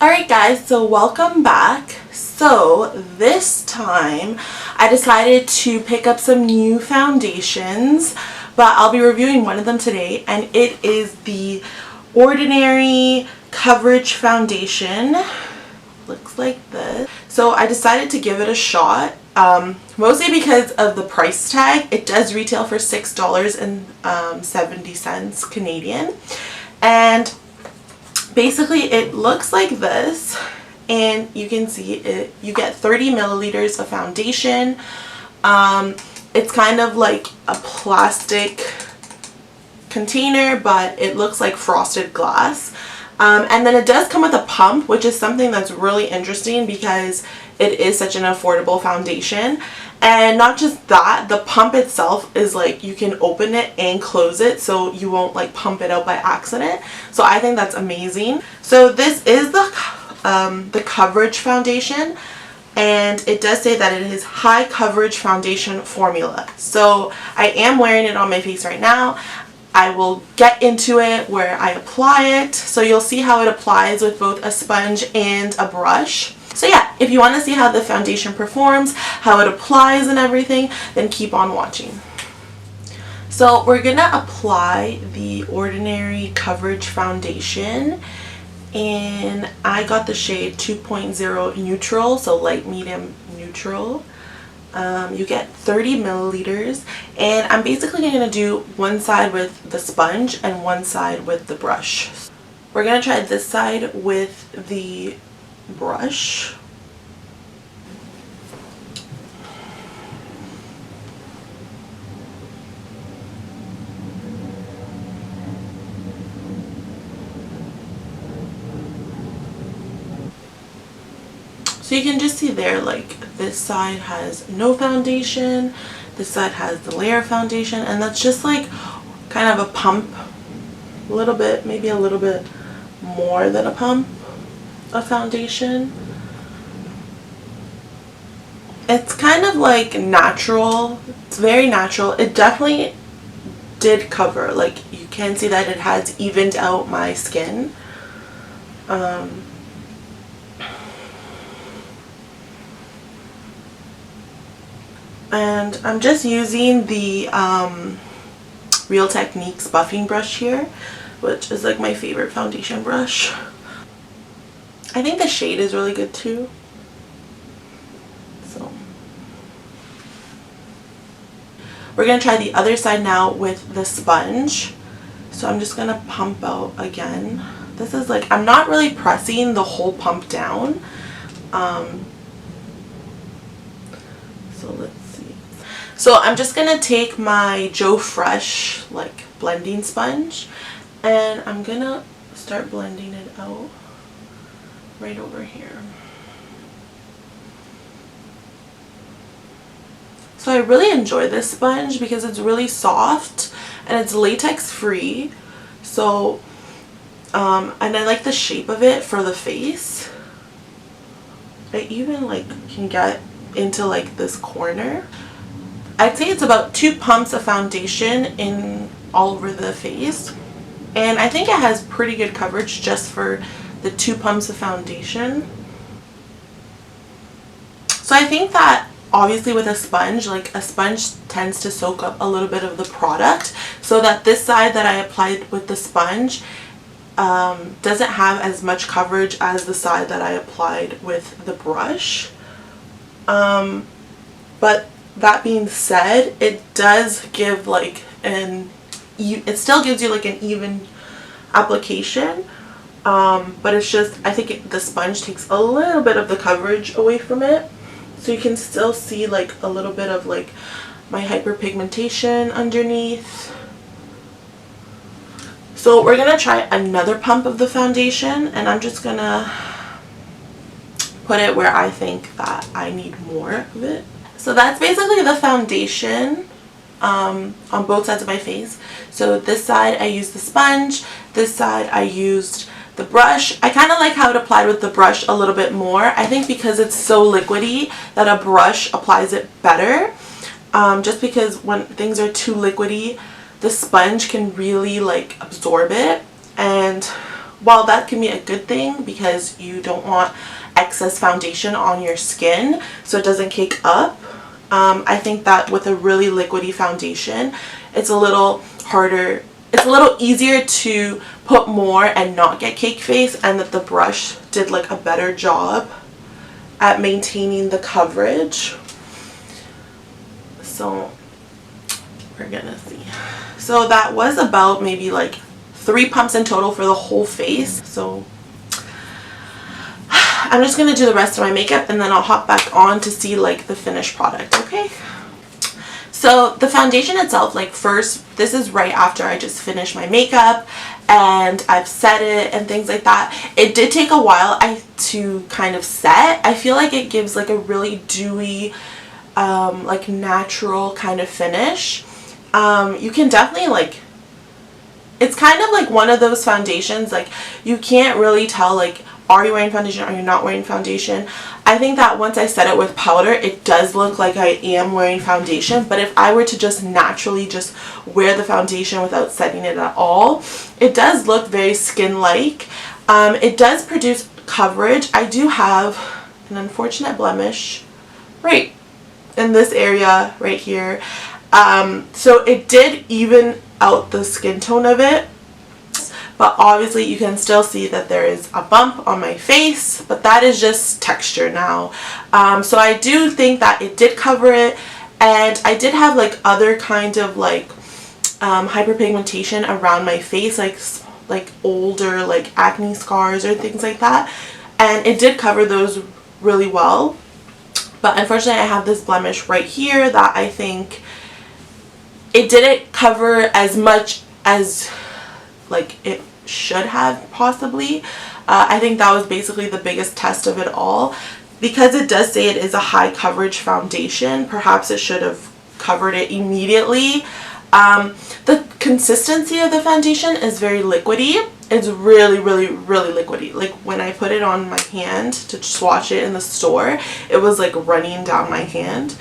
Alright guys, so welcome back. So this time I decided to pick up some new foundations, but I'll be reviewing one of them today, and it is the Ordinary Coverage Foundation. Looks like this. So I decided to give it a shot, mostly because of the price tag. It does retail for $6.70 Canadian, and basically it looks like this, and you can see it. You get 30 milliliters of foundation. It's kind of like a plastic container, but it looks like frosted glass. And then it does come with a pump, which is something that's really interesting because it is such an affordable foundation. And not just that, the pump itself is like you can open it and close it, so you won't like pump it out by accident. So I think that's amazing. So this is the coverage foundation, and it does say that it is high coverage foundation formula. So I am wearing it on my face right now. I will get into it where I apply it, so you'll see how it applies with both a sponge and a brush. So yeah, if you want to see how the foundation performs, how it applies and everything, then keep on watching. So we're going to apply the Ordinary Coverage Foundation, and I got the shade 2.0 Neutral, so light, medium, neutral. You get 30 milliliters, and I'm basically going to do one side with the sponge and one side with the brush. We're going to try this side with the brush. So you can just see there, like, this side has no foundation, this side has the layer foundation, and that's just like kind of a pump, a little bit, maybe a little bit more than a pump of foundation. It's kind of like natural. It's very natural. It definitely did cover, like you can see that it has evened out my skin. And I'm just using the Real Techniques buffing brush here, which is like my favorite foundation brush. I think the shade is really good too. So we're going to try the other side now with the sponge. So I'm just going to pump out again. This is like, I'm not really pressing the whole pump down. So let's see. So I'm just going to take my Joe Fresh like blending sponge, and I'm going to start blending it out right over here. So I really enjoy this sponge because it's really soft and it's latex free. So and I like the shape of it for the face. I even like can get into like this corner. I'd say it's about 2 pumps of foundation in all over the face, and I think it has pretty good coverage just for the 2 pumps of foundation. So I think that obviously with a sponge, like a sponge tends to soak up a little bit of the product, so that this side that I applied with the sponge doesn't have as much coverage as the side that I applied with the brush. But that being said, it does give like it still gives you like an even application. But it's just, I think the sponge takes a little bit of the coverage away from it. So you can still see like a little bit of like my hyperpigmentation underneath. So we're going to try another pump of the foundation, and I'm just going to put it where I think that I need more of it. So that's basically the foundation on both sides of my face. So this side I used the sponge, this side I used the brush. I kind of like how it applied with the brush a little bit more. I think because it's so liquidy that a brush applies it better. Just because when things are too liquidy, the sponge can really like absorb it, and while that can be a good thing because you don't want excess foundation on your skin so it doesn't cake up, I think that with a really liquidy foundation, it's a little harder, it's a little easier to put more and not get cake face, and that the brush did like a better job at maintaining the coverage. So we're gonna see. So that was about maybe like 3 pumps in total for the whole face. So I'm just gonna do the rest of my makeup and then I'll hop back on to see like the finished product, okay? So the foundation itself, like first, this is right after I just finished my makeup and I've set it and things like that. It did take a while to kind of set. I feel like it gives like a really dewy, like natural kind of finish. You can definitely like, it's kind of like one of those foundations, like you can't really tell like, are you wearing foundation, are you not wearing foundation? I think that once I set it with powder, it does look like I am wearing foundation, but if I were to just naturally just wear the foundation without setting it at all, it does look very skin-like. It does produce coverage. I do have an unfortunate blemish right in this area right here. So it did even out the skin tone of it. But obviously you can still see that there is a bump on my face, but that is just texture now. So I do think that it did cover it, and I did have like other kind of like hyperpigmentation around my face, like older like acne scars or things like that, and it did cover those really well. But unfortunately I have this blemish right here that I think it didn't cover as much as like it should have possibly. I think that was basically the biggest test of it all. Because it does say it is a high coverage foundation, perhaps it should have covered it immediately. The consistency of the foundation is very liquidy. It's really liquidy. Like when I put it on my hand to swatch it in the store, it was like running down my hand.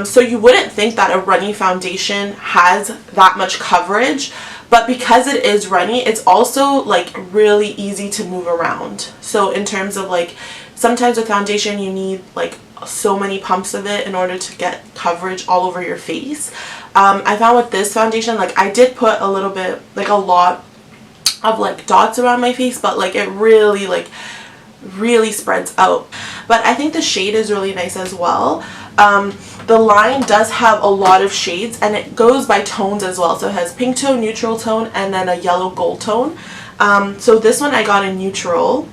So you wouldn't think that a runny foundation has that much coverage, but because it is runny, it's also like really easy to move around. So in terms of like, sometimes with foundation you need like so many pumps of it in order to get coverage all over your face. I found with this foundation, like I did put a little bit, like a lot of like dots around my face, but like it really spreads out. But I think the shade is really nice as well. The line does have a lot of shades, and it goes by tones as well. So it has pink tone, neutral tone, and then a yellow gold tone. So this one I got in neutral.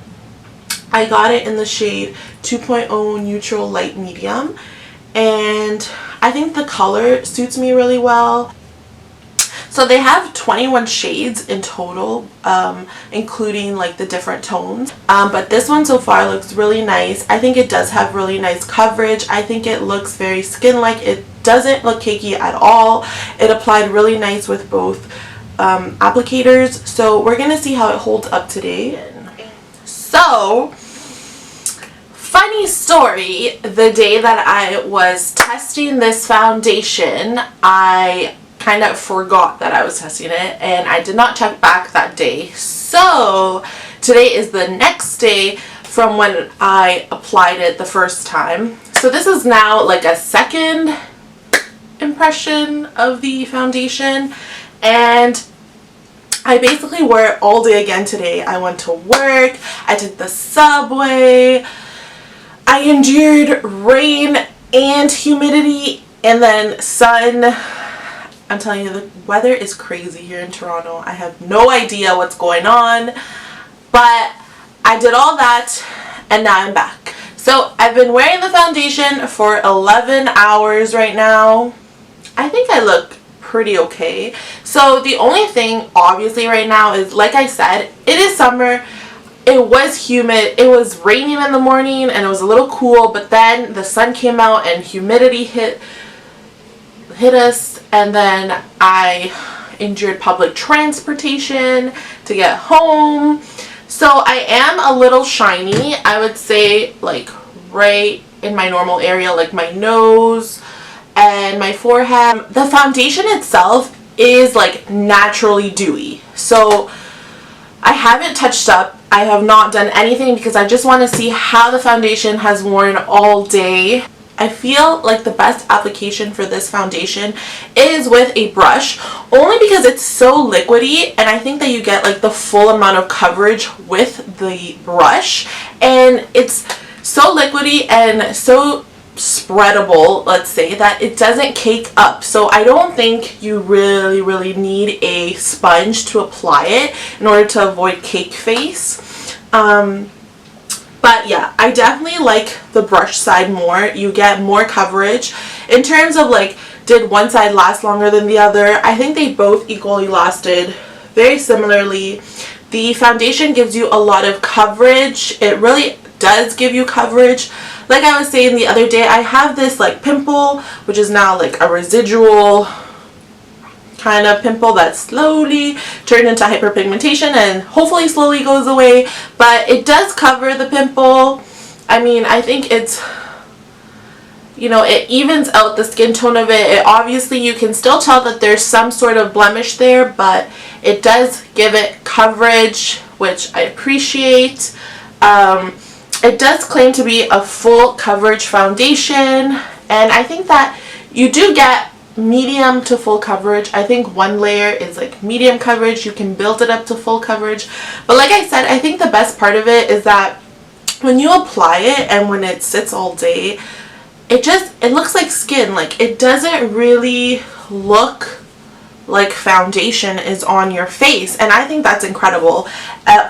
I got it in the shade 2.0 neutral light medium, and I think the color suits me really well. So they have 21 shades in total, including like the different tones. But this one so far looks really nice. I think it does have really nice coverage. I think it looks very skin-like. It doesn't look cakey at all. It applied really nice with both applicators. So we're going to see how it holds up today. So, funny story, the day that I was testing this foundation, I kind of forgot that I was testing it, and I did not check back that day. So today is the next day from when I applied it the first time. So this is now like a second impression of the foundation, and I basically wore it all day again today. I went to work, I took the subway, I endured rain and humidity and then sun. I'm telling you, the weather is crazy here in Toronto. I have no idea what's going on, but I did all that and now I'm back. So I've been wearing the foundation for 11 hours right now. I think I look pretty okay. So the only thing obviously right now is, like I said, it is summer. It was humid. It was raining in the morning and it was a little cool, but then the sun came out and humidity hit us, and then I endured public transportation to get home. So I am a little shiny, I would say, like right in my normal area, like my nose and my forehead. The foundation itself is like naturally dewy, so I haven't touched up. I have not done anything because I just want to see how the foundation has worn all day. I feel like the best application for this foundation is with a brush, only because it's so liquidy, and I think that you get like the full amount of coverage with the brush, and it's so liquidy and so spreadable, let's say, that it doesn't cake up. So I don't think you really need a sponge to apply it in order to avoid cake face. But yeah, I definitely like the brush side more. You get more coverage. In terms of like, did one side last longer than the other, I think they both equally lasted very similarly. The foundation gives you a lot of coverage. It really does give you coverage. Like I was saying the other day, I have this like pimple, which is now like a residual kind of pimple that slowly turned into hyperpigmentation and hopefully slowly goes away, but it does cover the pimple. I mean, I think it's, you know, it evens out the skin tone of it. Obviously you can still tell that there's some sort of blemish there, but it does give it coverage, which I appreciate. It does claim to be a full coverage foundation, and I think that you do get medium to full coverage. I think one layer is like medium coverage. You can build it up to full coverage, but like I said, I think the best part of it is that when you apply it and when it sits all day, it looks like skin. Like, it doesn't really look like foundation is on your face, and I think that's incredible,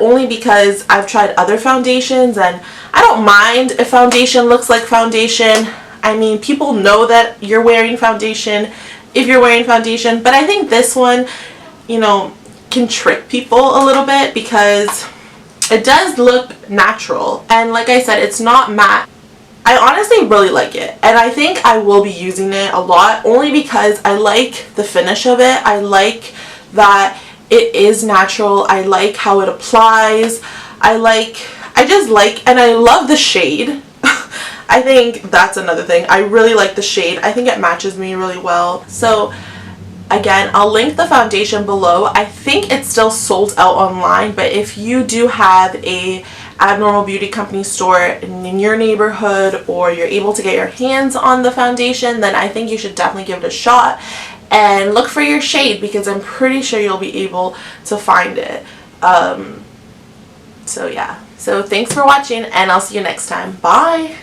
only because I've tried other foundations and I don't mind if foundation looks like foundation. I mean, people know that you're wearing foundation if you're wearing foundation, but I think this one, you know, can trick people a little bit because it does look natural, and like I said, it's not matte. I honestly really like it, and I think I will be using it a lot, only because I like the finish of it. I like that it is natural. I like how it applies. I just like, and I love the shade. I think that's another thing. I really like the shade. I think it matches me really well. So again, I'll link the foundation below. I think it's still sold out online, but if you do have a Abnormal Beauty Company store in your neighborhood, or you're able to get your hands on the foundation, then I think you should definitely give it a shot and look for your shade, because I'm pretty sure you'll be able to find it. So yeah, so thanks for watching, and I'll see you next time. Bye.